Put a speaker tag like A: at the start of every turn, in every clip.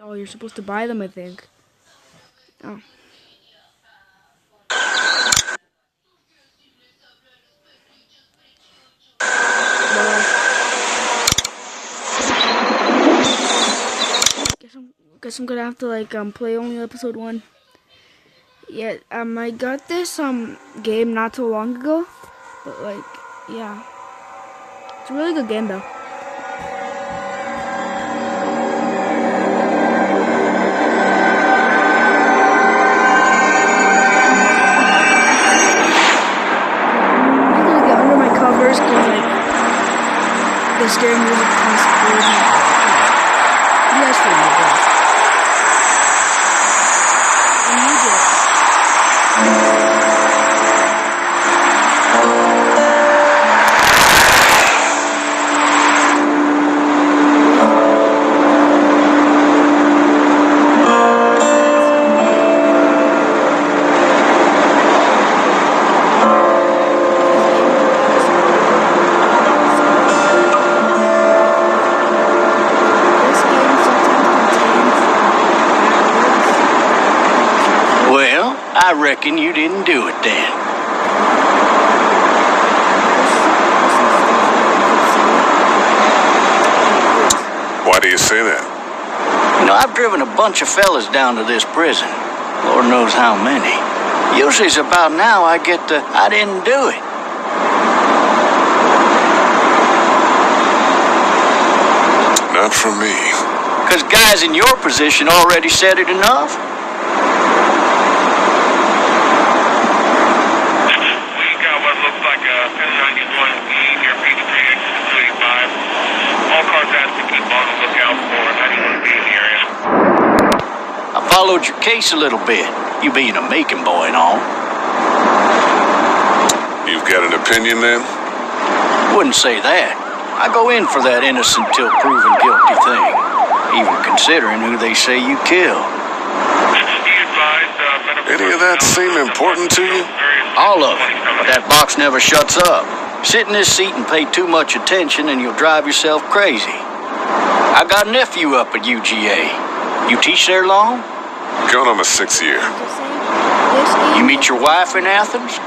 A: Oh, you're supposed to buy them, I think. Oh. Guess I'm gonna have to like play only episode 1. Yeah, I got this game not too long ago, but like yeah, it's a really good game though. I'm gonna get under my covers because like the scary music constantly. You guys feel me, guys.
B: I reckon you didn't do it then.
C: Why do you say that?
B: You know, I've driven a bunch of fellas down to this prison. Lord knows how many. Usually it's about now I get the, I didn't do it.
C: Not for me.
B: 'Cause guys in your position already said it enough. Followed your case a little bit, you being a Macon boy and all.
C: You've got an opinion then?
B: Wouldn't say that. I go in for that innocent till proven guilty thing, even considering who they say you killed.
C: Any of that seem important to you?
B: All of it, but that box never shuts up. Sit in this seat and pay too much attention and you'll drive yourself crazy. I got a nephew up at UGA. You teach there long?
C: Going on my 6th year.
B: You meet your wife in Athens?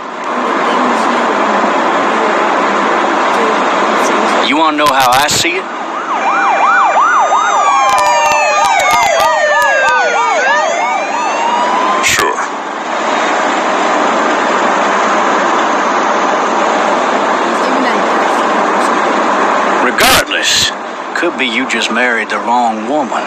B: You want to know how I see it?
C: Sure.
B: Regardless, could be you just married the wrong woman.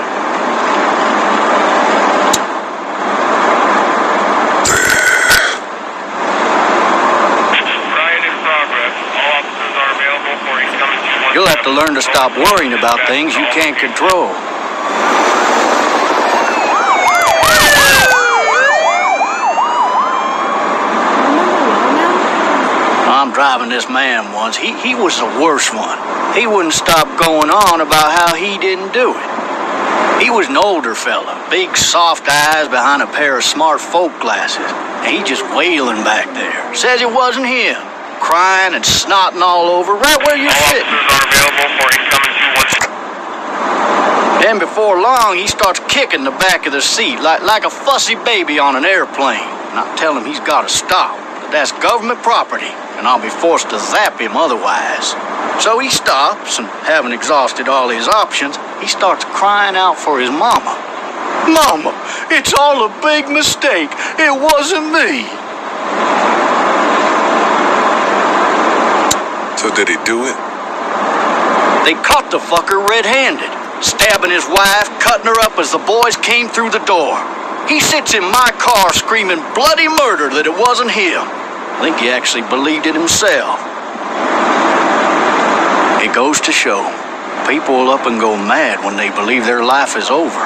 B: You'll have to learn to stop worrying about things you can't control. I'm driving this man once. He was the worst one. He wouldn't stop going on about how he didn't do it. He was an older fella, big soft eyes behind a pair of smart folk glasses. And he just wailing back there. Says it wasn't him. Crying and snotting all over right where you're sitting. Then before long, he starts kicking the back of the seat like a fussy baby on an airplane. And I tell him he's got to stop. But that's government property, and I'll be forced to zap him otherwise. So he stops, and having exhausted all his options, he starts crying out for his mama. Mama, it's all a big mistake. It wasn't me.
C: So did he do it?
B: They caught the fucker red-handed, stabbing his wife, cutting her up as the boys came through the door. He sits in my car screaming bloody murder that it wasn't him. I think he actually believed it himself. It goes to show, people will up and go mad when they believe their life is over.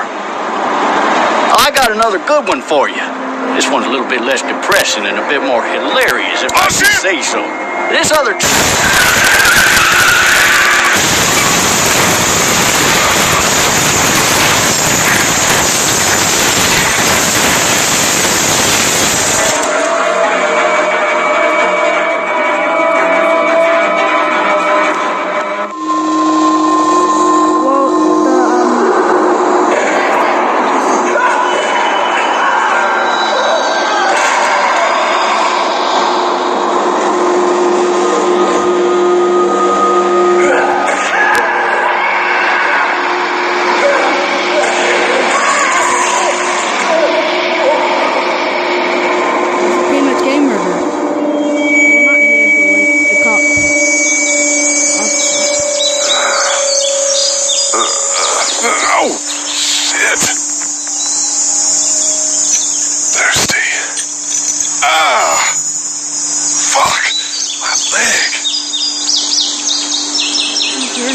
B: I got another good one for you. This one's a little bit less depressing and a bit more hilarious, if I can say so. This other...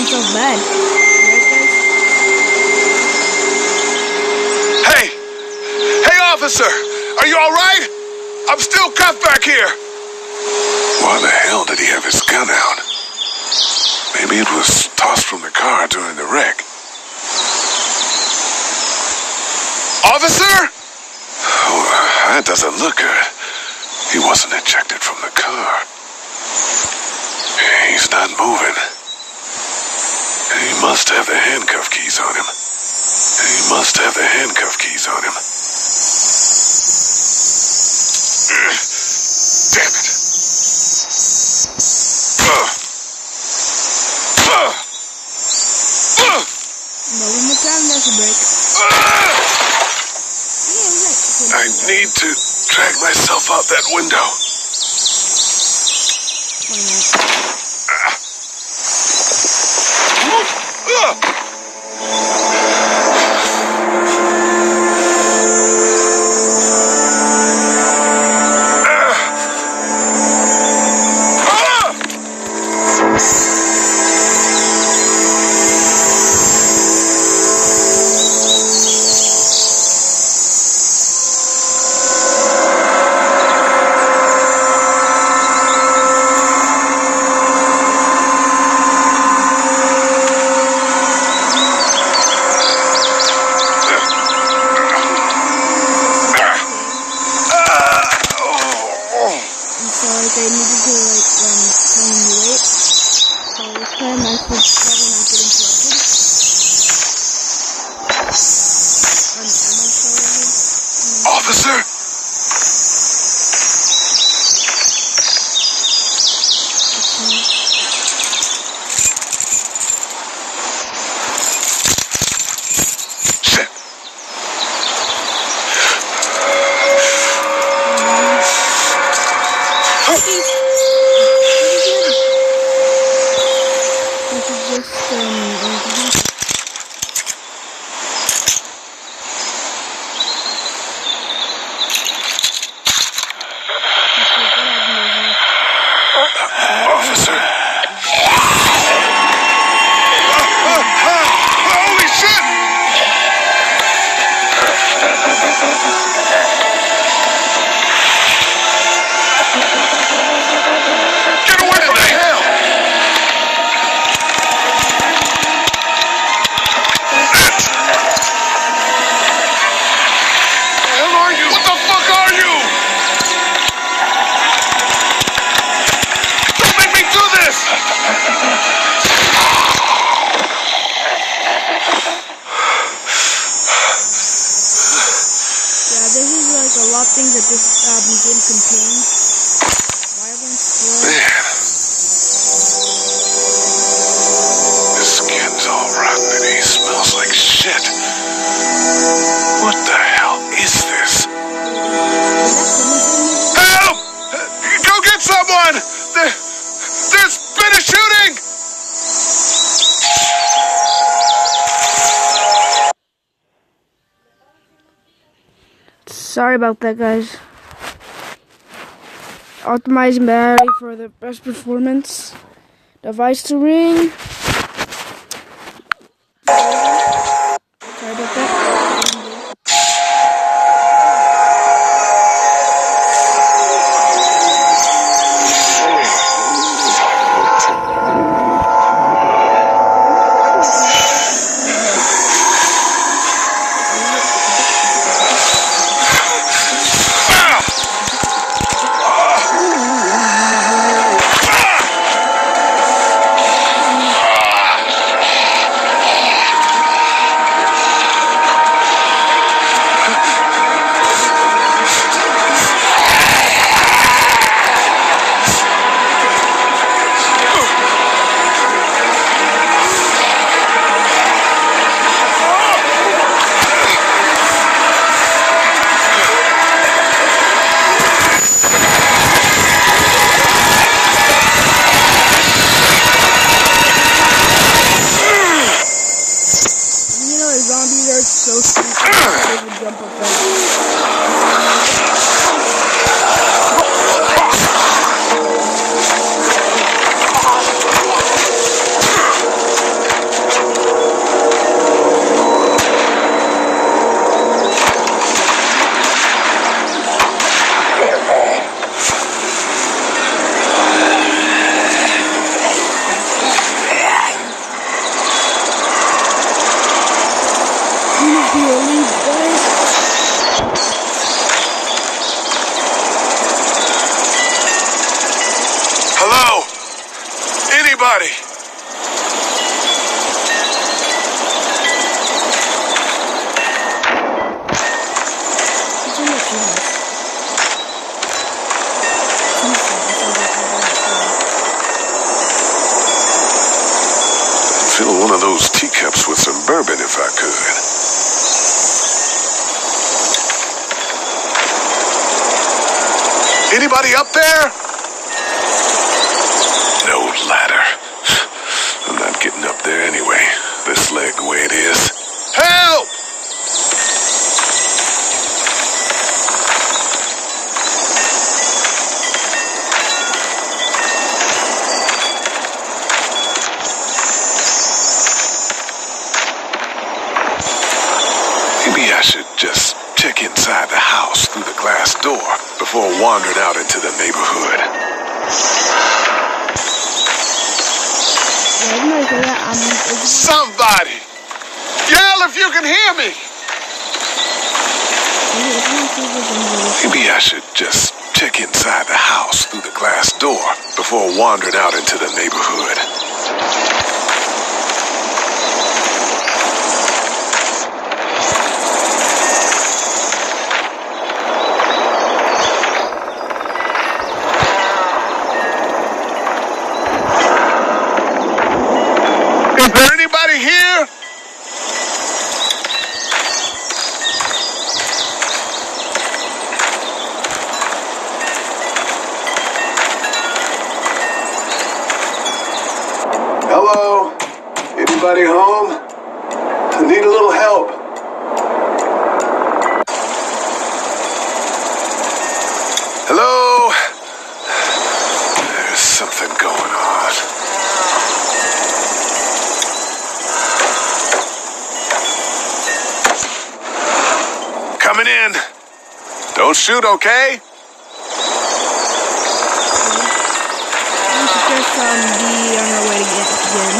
A: himself bad. Right, guys?
C: Hey! Hey, officer! Are you alright? I'm still cuffed back here! Why the hell did he have his gun out? Maybe it was tossed from the car during the wreck. Officer? Oh, that doesn't look good. He wasn't ejected from the car. He's not moving. He must have the handcuff keys on him. He must have the handcuff keys on him. Damn it.
A: No, one more time, that's a break.
C: I need to drag myself out that window.
A: Why not?
C: Officer? Shit. Officer? Holy shit! Get away from the hell! The hell are you? What the fuck are you? Don't make me do this!
A: Yeah, this is like a lot of things that this game contains. Violence, blood.
C: Man. His skin's all rotten and he smells like shit. What the hell is this? Help! Go get someone! There's been a shooting!
A: Sorry about that, guys. Optimizing battery for the best performance. Device to ring. Sorry about that.
C: fill one of those teacups with some bourbon if I could. Anybody up there? No ladder. I'm not getting up there anyway. This leg the way it is. Help! Maybe I should just check inside the house through the glass door before wandering out into the neighborhood. Somebody! Yell if you can hear me! Maybe I should just check inside the house through the glass door before wandering out into the neighborhood. Is there anybody here? Hello? Anybody home? I need a little help. Hello? There's something going on. Coming in. Don't shoot, okay?
A: We should just be on our way to get again.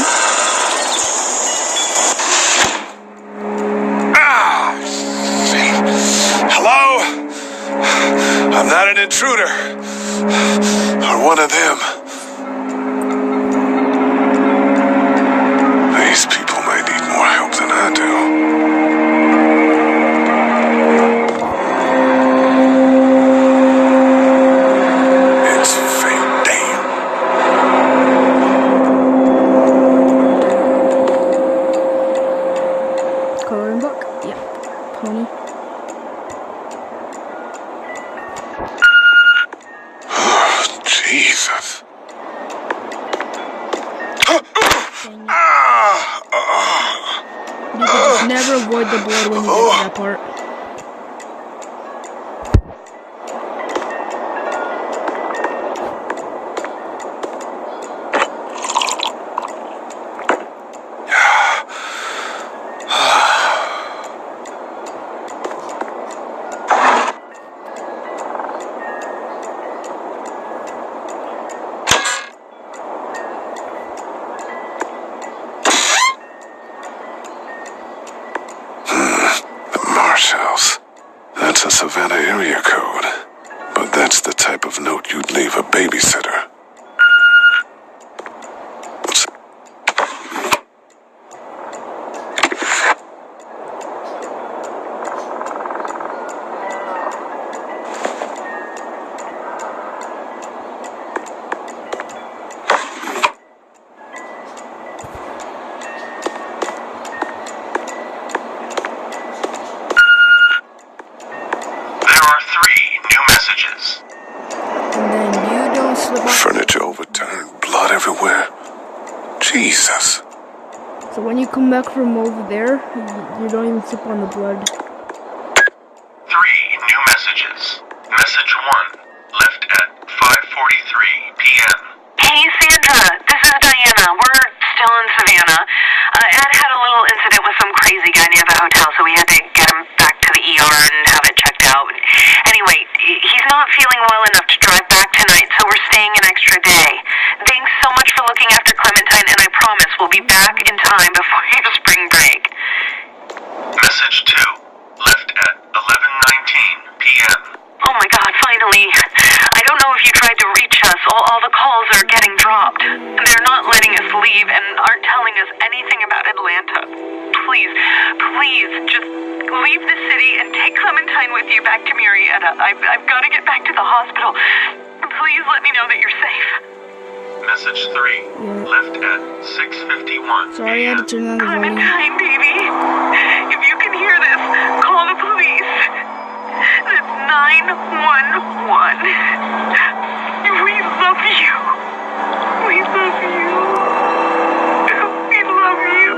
C: Ah! Hello? I'm not an intruder. Or one of them. These people might need more help than I do.
A: Coloring book? Yep. Pony.
C: Jesus.
A: You can just never avoid the blood when you get to that part.
C: House. That's a Savannah area code. But that's the type of note you'd leave a babysitter.
A: And then you don't slip up.
C: Furniture overturned, blood everywhere. Jesus.
A: So when you come back from over there, you don't even slip on the blood.
D: 3 new messages. Message 1, left at 5:43 p.m.
E: Hey Sandra, this is Diana. We're still in Savannah. Ed had a little incident with some crazy guy near the hotel, so we had to get him back to the ER and have it checked out. Anyway, he's not feeling well enough to drive back tonight, so we're staying an extra day. Thanks so much for looking after Clementine, and I promise we'll be back in time before your spring break.
D: Message 2, left at 11:19 p.m.
E: Oh my god, finally. I don't know if you tried to reach us. All the calls are getting dropped. They're not letting us leave and aren't telling us anything about Atlanta. Please, just leave the city and take Clementine with you back to Marietta. I've got to get back to the hospital. Please let me know that you're safe.
D: Message 3, left at 6:51
A: Sorry, I had to turn down the volume.
E: Clementine, baby. If you can hear this, call the police. That's 911. We love you. We love you. We love you.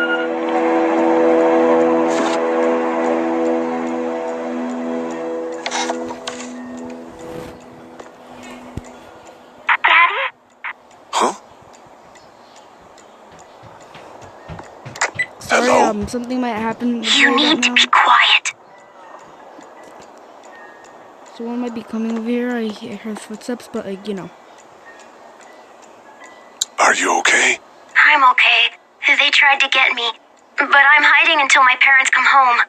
E: Daddy?
C: Huh?
A: Sorry,
C: Hello?
A: something might happen. with
E: You
A: me right
E: need to
A: now.
E: be quiet.
A: Someone might be coming over here. I hear footsteps, but like, you know.
C: Are you okay?
F: I'm okay. They tried to get me, but I'm hiding until my parents come home.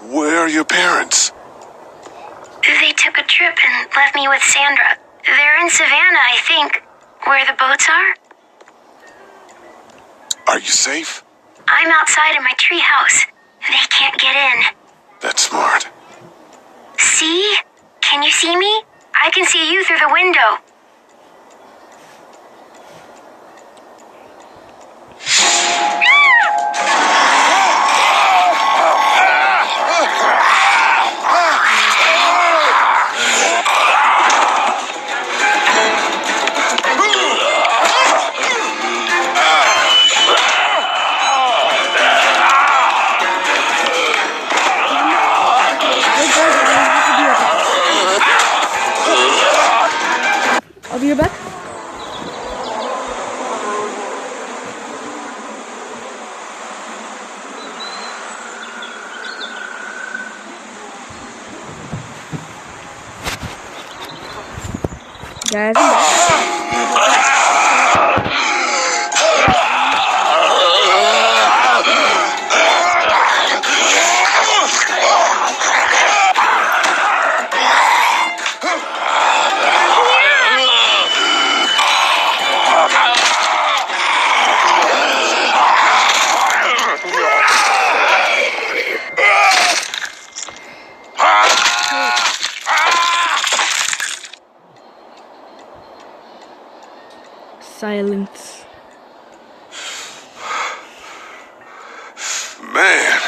C: Where are your parents?
F: They took a trip and left me with Sandra. They're in Savannah, I think, where the boats are.
C: Are you safe?
F: I'm outside in my treehouse. They can't get in.
C: That's smart.
F: See? Can you see me? I can see you through the window.
A: I'll be right back. Guys, I'm back. Silence.
C: Man.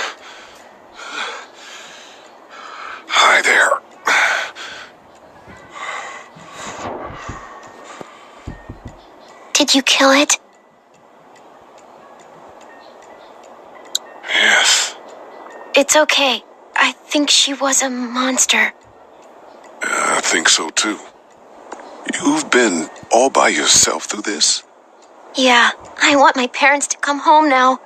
C: Hi there.
F: Did you kill it?
C: Yes.
F: It's okay. I think she was a monster.
C: I think so too. You've been all by yourself through this?
F: Yeah, I want my parents to come home now.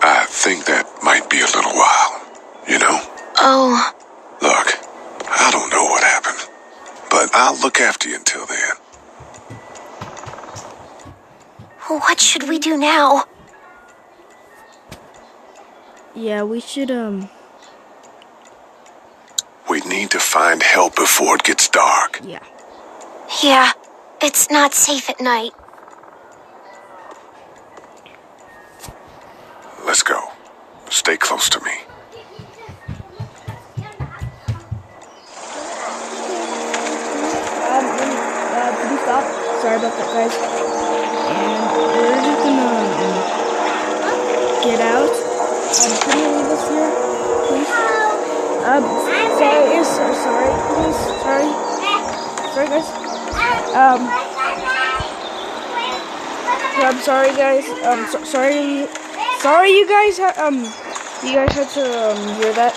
C: I think that might be a little while, you know?
F: Oh,
C: Look, I don't know what happened, but I'll look after you until then.
F: what should we do now?
A: Yeah, we should,
C: We need to find help before it gets dark.
A: yeah.
F: Yeah, it's not safe at night.
C: Let's go. Stay close to me.
A: Could you stop? Sorry about that, guys. And we're just gonna get out. Can you leave us here, please? Sorry, please. Sorry, guys. I'm sorry, guys. Sorry, you guys. You guys had to hear that.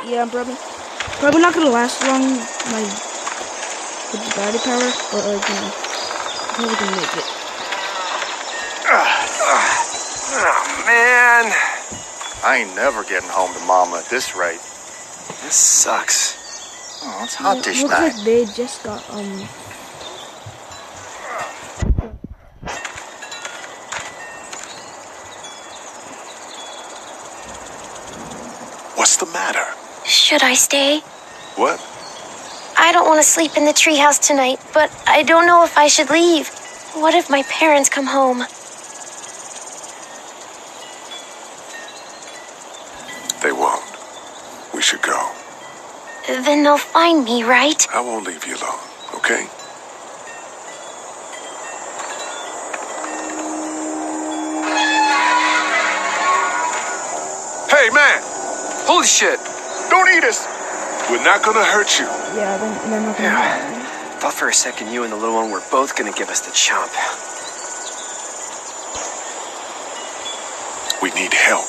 A: Yeah, I'm probably not gonna last long. With the battery power, but like, you know, probably gonna make it.
G: Oh, man. I ain't never getting home to Mama at this rate. This sucks. Oh, it's hot
A: Yeah,
G: this
A: looks
G: night.
A: like they just got
C: What's the matter?
F: Should I stay?
C: What?
F: I don't want to sleep in the treehouse tonight, but I don't know if I should leave. What if my parents come home?
C: They won't. We should go.
F: Then they'll find me, right?
C: I won't leave you alone, okay? Hey, man!
G: Holy shit!
C: Don't eat us! We're not gonna hurt you.
A: Yeah, they're not gonna.
G: Yeah. Thought for a second you and the little one were both gonna give us the chomp.
C: We need help.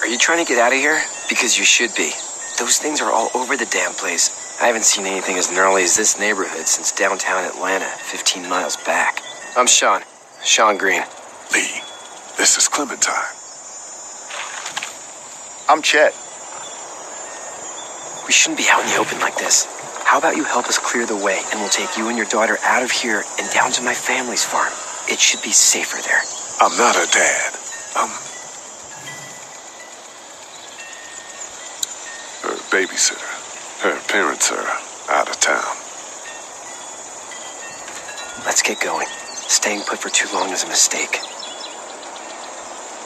G: Are you trying to get out of here? Because you should be. Those things are all over the damn place. I haven't seen anything as gnarly as this neighborhood since downtown Atlanta, 15 miles back. I'm Sean. Sean Green.
C: Lee, this is Clementine.
G: I'm Chet. We shouldn't be out in the open like this. How about you help us clear the way, and we'll take you and your daughter out of here and down to my family's farm. It should be safer there.
C: I'm not her dad. I'm her babysitter. Her parents are out of town.
G: Let's get going. Staying put for too long is a mistake.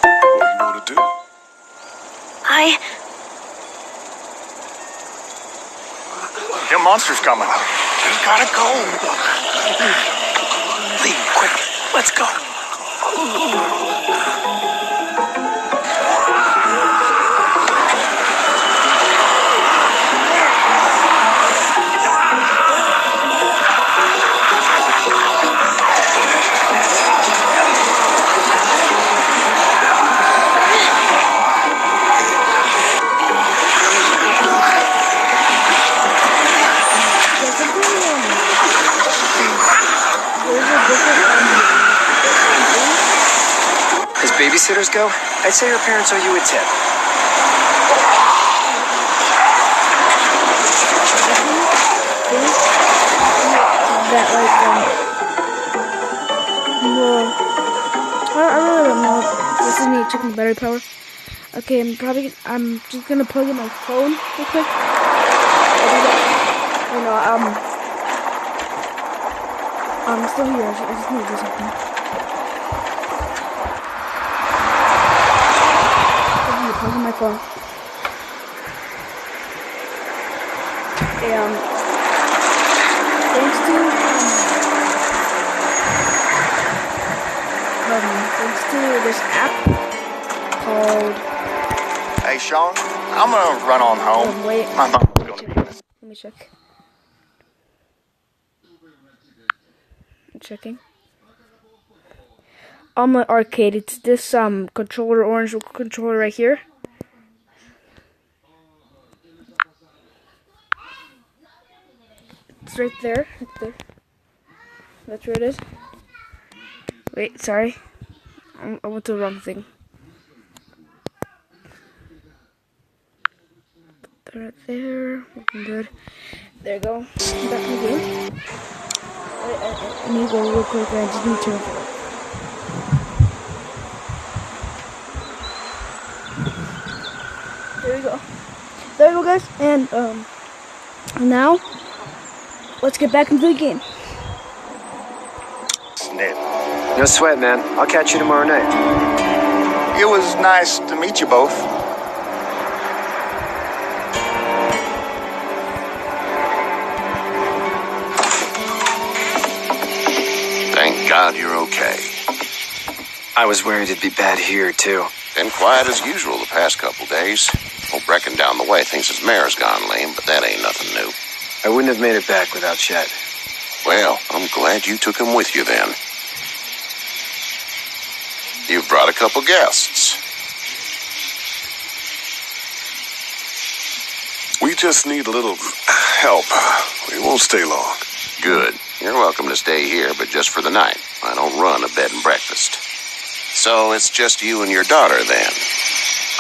C: What do you want to do?
G: Your monster's coming. We gotta go. Lee, quick. Let's go. As babysitters go, I'd say her parents owe you a tip.
A: That well, I really don't know if this is me checking battery power. Okay, I'm just gonna plug in my phone real quick. You know, I'm still here. I just need to do something. I'm gonna plug in my phone. And thanks to this app called.
G: Hey, Sean, I'm gonna run on home.
A: Wait.
G: My mom's gonna be
A: Let me check. I'm checking. On my arcade, it's this controller, orange controller right here. It's right there. Right there. That's where it is. Wait, sorry. I went to the wrong thing. Right there. Looking good. There you go. Back in the game. I need to go real quick. I just need to. There we go. There you go, guys. And now let's get back into the game.
G: No sweat, man. I'll catch you tomorrow night.
H: It was nice to meet you both.
C: Thank God you're okay.
G: I was worried it'd be bad here, too.
I: Been quiet as usual the past couple days. Old Brecken down the way thinks his mare's gone lame, but that ain't nothing new.
G: I wouldn't have made it back without Chet.
I: Well, I'm glad you took him with you then. You've brought a couple guests.
C: We just need a little help. We won't stay long.
I: Good. You're welcome to stay here, but just for the night. I don't run a bed and breakfast. So it's just you and your daughter then?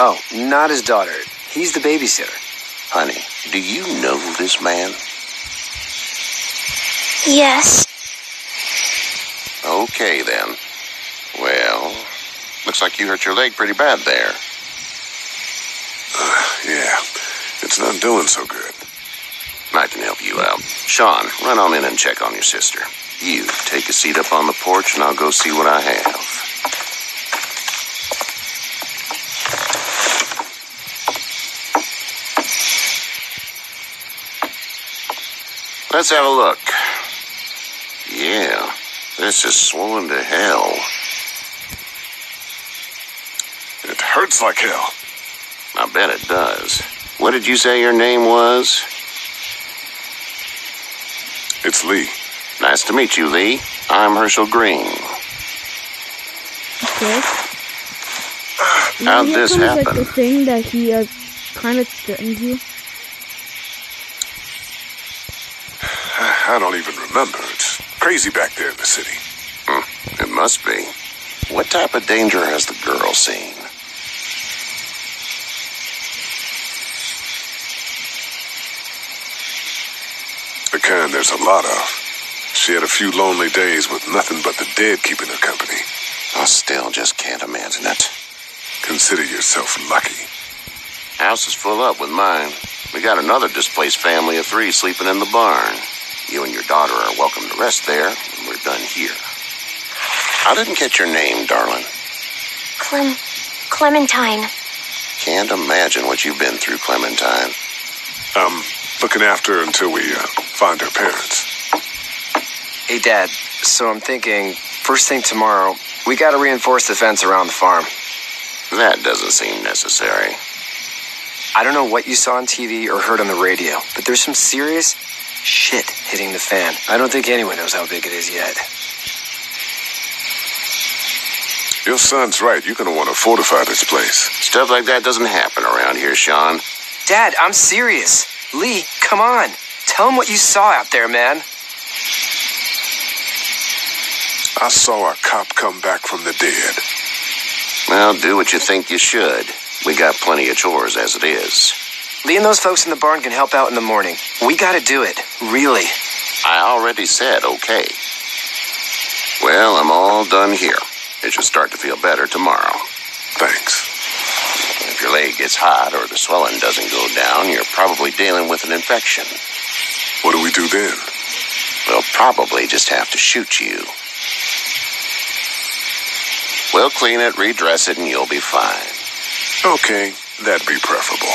G: Oh, not his daughter. He's the babysitter.
I: Honey, do you know this man?
F: Yes.
I: Okay then. Well, looks like you hurt your leg pretty bad there.
C: Yeah, it's not doing so good.
I: I can help you out. Sean, run on in and check on your sister. You, take a seat up on the porch and I'll go see what I have. Let's have a look. Yeah, this is swollen to hell.
C: It hurts like hell.
I: I bet it does. What did you say your name was?
C: It's Lee.
I: Nice to meet you, Lee. I'm Herschel Green.
A: Okay.
I: How'd this happen?
A: Like the thing that he kind of threatened you.
C: I don't even remember. It's crazy back there in the city.
I: It must be. What type of danger has the girl seen?
C: The kind there's a lot of. She had a few lonely days with nothing but the dead keeping her company.
I: I still just can't imagine it.
C: Consider yourself lucky.
I: House is full up with mine. We got another displaced family of 3 sleeping in the barn. You and your daughter are welcome to rest there, and we're done here. I didn't get your name, darling.
F: Clementine.
I: Can't imagine what you've been through, Clementine.
C: Looking after her until we find her parents.
G: Hey, Dad. So I'm thinking, first thing tomorrow, we gotta reinforce the fence around the farm.
I: That doesn't seem necessary.
G: I don't know what you saw on TV or heard on the radio, but there's some serious shit hitting the fan. I don't think anyone knows how big it is yet.
C: Your son's right. You're gonna want to fortify this place.
I: Stuff like that doesn't happen around here, Sean.
G: Dad, I'm serious. Lee, come on. Tell him what you saw out there, man.
C: I saw a cop come back from the dead.
I: Well, do what you think you should. We got plenty of chores as it is.
G: Lee and those folks in the barn can help out in the morning. We gotta do it. Really.
I: I already said okay. Well, I'm all done here. It should start to feel better tomorrow.
C: Thanks.
I: If your leg gets hot or the swelling doesn't go down, you're probably dealing with an infection.
C: What do we do then?
I: We'll probably just have to shoot you. We'll clean it, redress it, and you'll be fine.
C: Okay, that'd be preferable.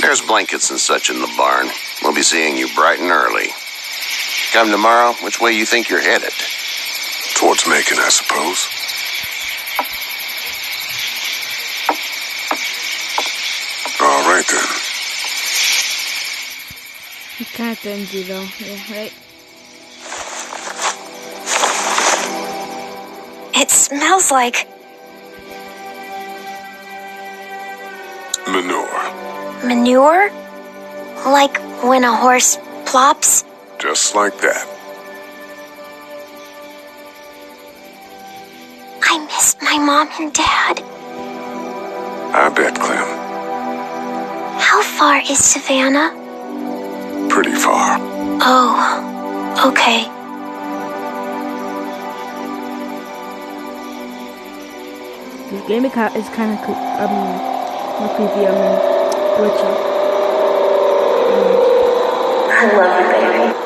I: There's blankets and such in the barn. We'll be seeing you bright and early. Come tomorrow, which way you think you're headed?
C: Towards Macon, I suppose. All right, then.
A: He kind of threatened you, though. Yeah, right?
F: It smells like
C: Manure.
F: manure? Like when a horse plops?
C: Just like that.
F: I miss my mom and dad.
C: I bet, Clem.
F: How far is Savannah?
C: Pretty far.
F: Oh, okay.
A: This game is kind of not creepy, glitchy.
E: I love you, baby.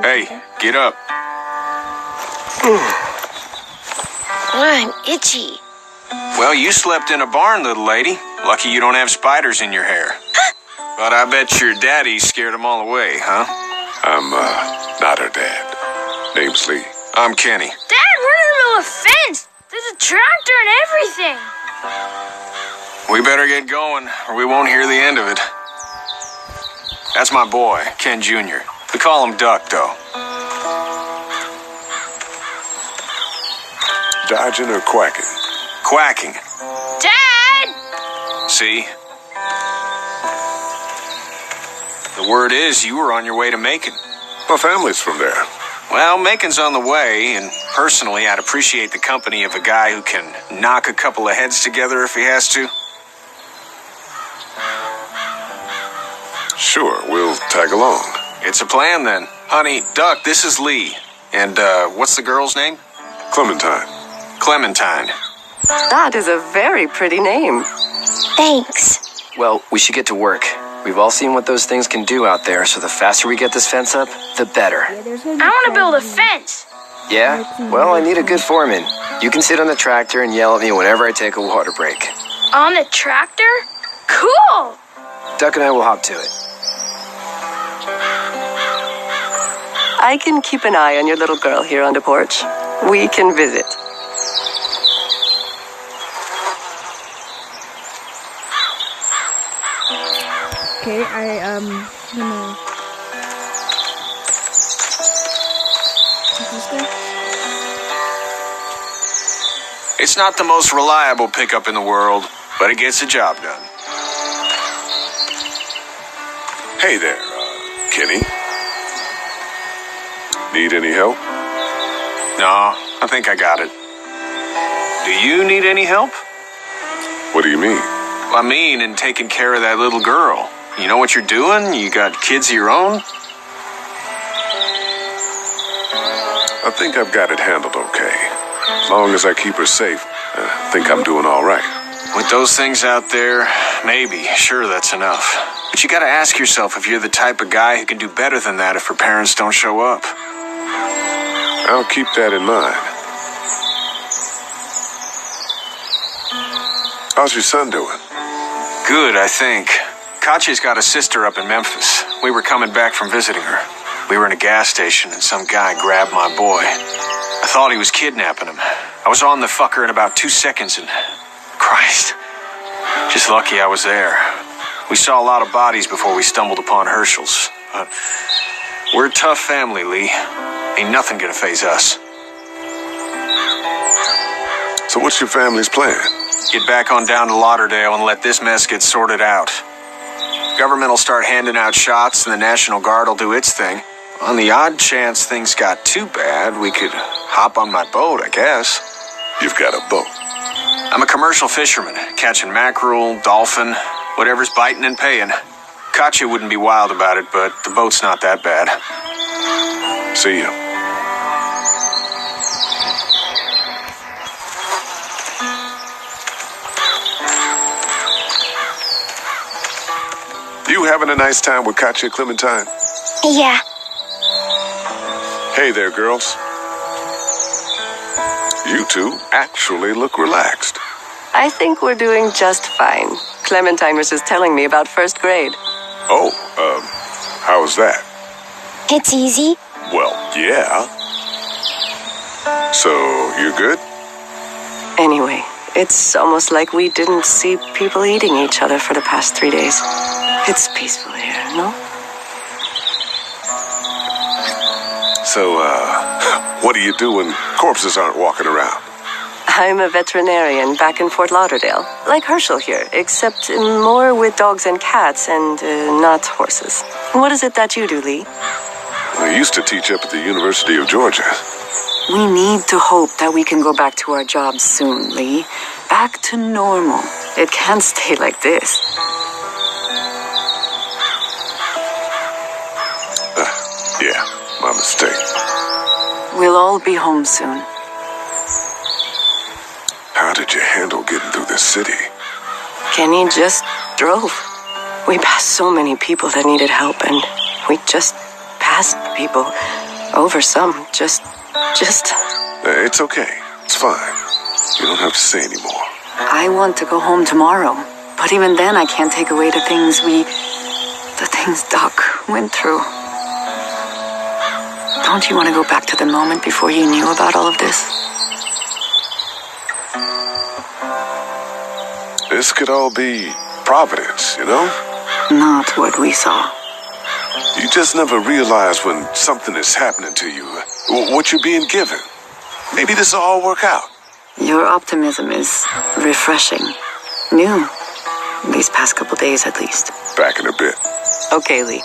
J: Hey, get up.
F: I'm itchy.
J: Well, you slept in a barn, little lady. Lucky you don't have spiders in your hair. But I bet your daddy scared them all away, huh?
C: I'm, not her dad. Name's Lee.
J: I'm Kenny.
K: Dad, we're in the middle of a fence. There's a tractor and everything.
J: We better get going, or we won't hear the end of it. That's my boy, Ken Jr. We call him Duck, though.
C: Dodging or quacking?
J: Quacking.
K: Dad!
J: See? The word is you were on your way to Macon.
C: My family's from there.
J: Well, Macon's on the way, and personally, I'd appreciate the company of a guy who can knock a couple of heads together if he has to.
C: Sure, we'll tag along.
J: It's a plan then. Honey, Duck, this is Lee. And, what's the girl's name?
C: Clementine.
J: Clementine.
L: That is a very pretty name.
F: Thanks.
G: Well, we should get to work. We've all seen what those things can do out there, so the faster we get this fence up, the better.
K: I want to build a fence.
G: Yeah? Well, I need a good foreman. You can sit on the tractor and yell at me whenever I take a water break.
K: On the tractor? Cool!
G: Duck and I will hop to it.
L: I can keep an eye on your little girl here on the porch. We can visit.
A: Okay, gonna... What's this guy?
J: It's not the most reliable pickup in the world, but it gets the job done.
C: Hey there, Kenny. Need any help?
J: No, I think I got it. Do you need any help?
C: What do you mean?
J: I mean, in taking care of that little girl. You know what you're doing? You got kids of your own?
C: I think I've got it handled okay. As long as I keep her safe, I think I'm doing all right.
J: With those things out there, maybe, sure, that's enough. But you gotta ask yourself if you're the type of guy who can do better than that if her parents don't show up.
C: I'll keep that in mind. How's your son doing?
J: Good, I think. Katya's got a sister up in Memphis. We were coming back from visiting her. We were in a gas station and some guy grabbed my boy. I thought he was kidnapping him. I was on the fucker in about 2 seconds and... Christ. Just lucky I was there. We saw a lot of bodies before we stumbled upon Herschel's. But we're a tough family, Lee. Ain't nothing gonna faze us.
C: So what's your family's plan?
J: Get back on down to Lauderdale and let this mess get sorted out. Government will start handing out shots and the National Guard will do its thing. On the odd chance things got too bad, we could hop on my boat, I guess.
C: You've got a boat?
J: I'm a commercial fisherman, catching mackerel, dolphin, whatever's biting and paying. Katya wouldn't be wild about it, but the boat's not that bad.
C: See ya. You having a nice time with Katya, Clementine?
F: Yeah.
C: Hey there, girls. You two actually look relaxed.
L: I think we're doing just fine. Clementine was just telling me about first grade.
C: Oh, how was that?
F: It's easy.
C: Well, yeah. So, you're good?
L: Anyway, it's almost like we didn't see people eating each other for the past 3 days. It's peaceful here, no?
C: So, what do you do when corpses aren't walking around?
L: I'm a veterinarian back in Fort Lauderdale, like Herschel here, except more with dogs and cats and not horses. What is it that you do, Lee?
C: I used to teach up at the University of Georgia.
M: We need to hope that we can go back to our jobs soon, Lee. Back to normal. It can't stay like this.
C: Yeah, my mistake.
M: We'll all be home soon.
C: How did you handle getting through this city?
L: Kenny just drove. We passed so many people that needed help, and we just passed people. Over some, just...
C: It's okay. It's fine. You don't have to say anymore.
M: I want to go home tomorrow. But even then, I can't take away the things Doc went through. Don't you want to go back to the moment before you knew about all of this?
C: This could all be Providence, you know?
M: Not what we saw.
C: You just never realize when something is happening to you, what you're being given. Maybe this will all work out.
M: Your optimism is refreshing. New. These past couple days, at least.
C: Back in a bit.
L: Okay, Lee.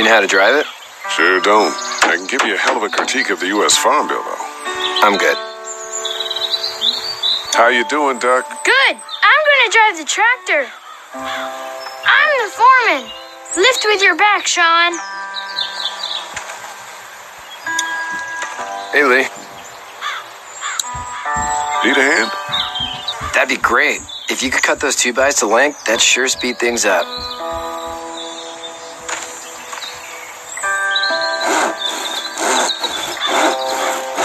G: me how to drive it?
C: Sure don't. I can give you a hell of a critique of the U.S. Farm Bill, though.
G: I'm good.
C: How you doing, Duck?
K: Good. I'm gonna drive the tractor. I'm the foreman. Lift with your back, Sean.
G: Hey, Lee.
C: Need a hand?
G: That'd be great. If you could cut those 2x to length, that'd sure speed things up.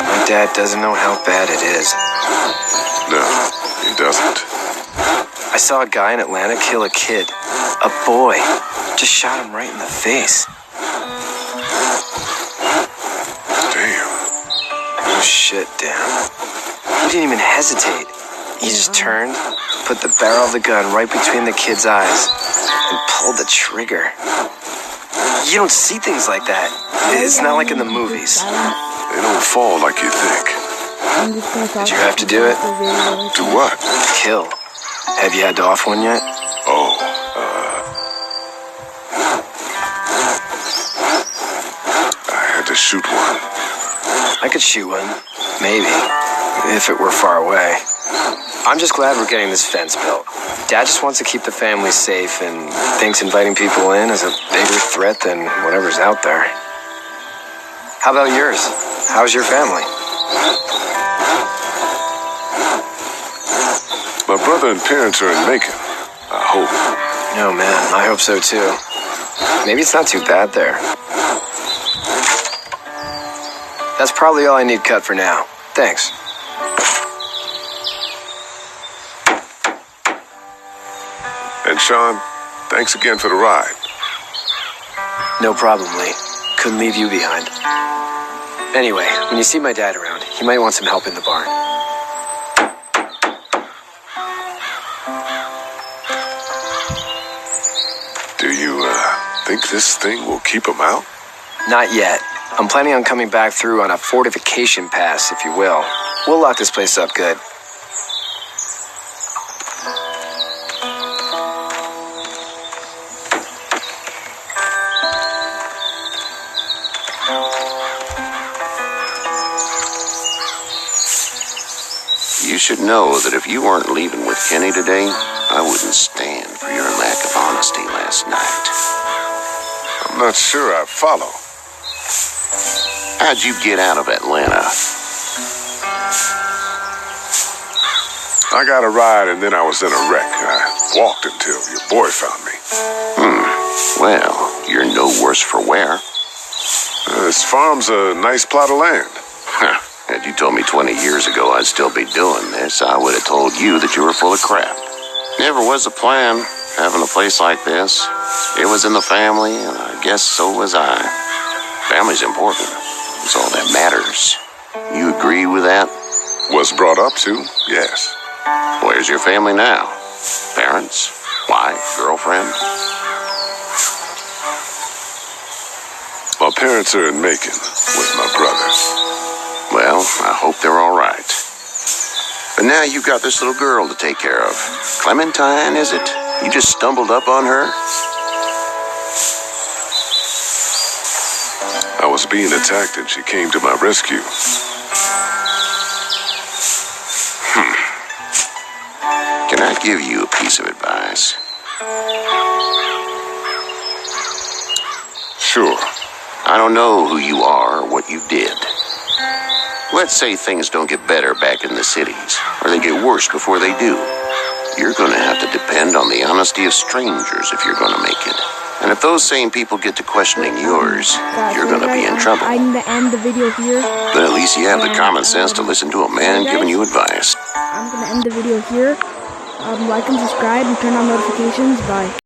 G: My dad doesn't know how bad it is.
C: No, he doesn't.
G: I saw a guy in Atlanta kill a kid. A boy. Just shot him right in the face.
C: Damn.
G: Oh, shit, Dan. He didn't even hesitate. He just turned, put the barrel of the gun right between the kid's eyes, and pulled the trigger. You don't see things like that. It's not like in the movies.
C: They don't fall like you think.
G: Did you have to do it?
C: Do what?
G: Kill. Have you had to off one yet?
C: Oh, I had to shoot one.
G: I could shoot one. Maybe. If it were far away. I'm just glad we're getting this fence built. Dad just wants to keep the family safe and thinks inviting people in is a bigger threat than whatever's out there. How about yours? How's your family?
C: My brother and parents are in Macon. I hope.
G: Oh, man, I hope so, too. Maybe it's not too bad there. That's probably all I need cut for now. Thanks.
C: And Sean, thanks again for the ride.
G: No problem, Lee. Couldn't leave you behind. Anyway, when you see my dad around, he might want some help in the barn.
C: Do you, think this thing will keep him out?
G: Not yet. I'm planning on coming back through on a fortification pass, if you will. We'll lock this place up good.
I: You should know that if you weren't leaving with Kenny today, I wouldn't stand for your lack of honesty last night.
C: I'm not sure I follow.
I: How'd you get out of Atlanta?
C: I got a ride and then I was in a wreck. I walked until your boy found me.
I: Well, you're no worse for wear.
C: This farm's a nice plot of land.
I: Had you told me 20 years ago I'd still be doing this, I would have told you that you were full of crap. Never was a plan, having a place like this. It was in the family, and I guess so was I. Family's important. It's all that matters. You agree with that?
C: Was brought up to, yes.
I: Where's your family now? Parents? Wife? Girlfriend?
C: My parents are in Macon with my brother.
I: Well, I hope they're all right. But now you've got this little girl to take care of. Clementine, is it? You just stumbled up on her?
C: I was being attacked and she came to my rescue.
I: Can I give you a piece of advice?
C: Sure.
I: I don't know who you are or what you did. Let's say things don't get better back in the cities, or they get worse before they do. You're going to have to depend on the honesty of strangers if you're going to make it. And if those same people get to questioning yours, you're going to be in trouble.
A: I'm going to end the video here.
I: But at least you have the common sense to listen to a man giving you advice.
A: I'm going to end the video here. Like and subscribe and turn on notifications. Bye.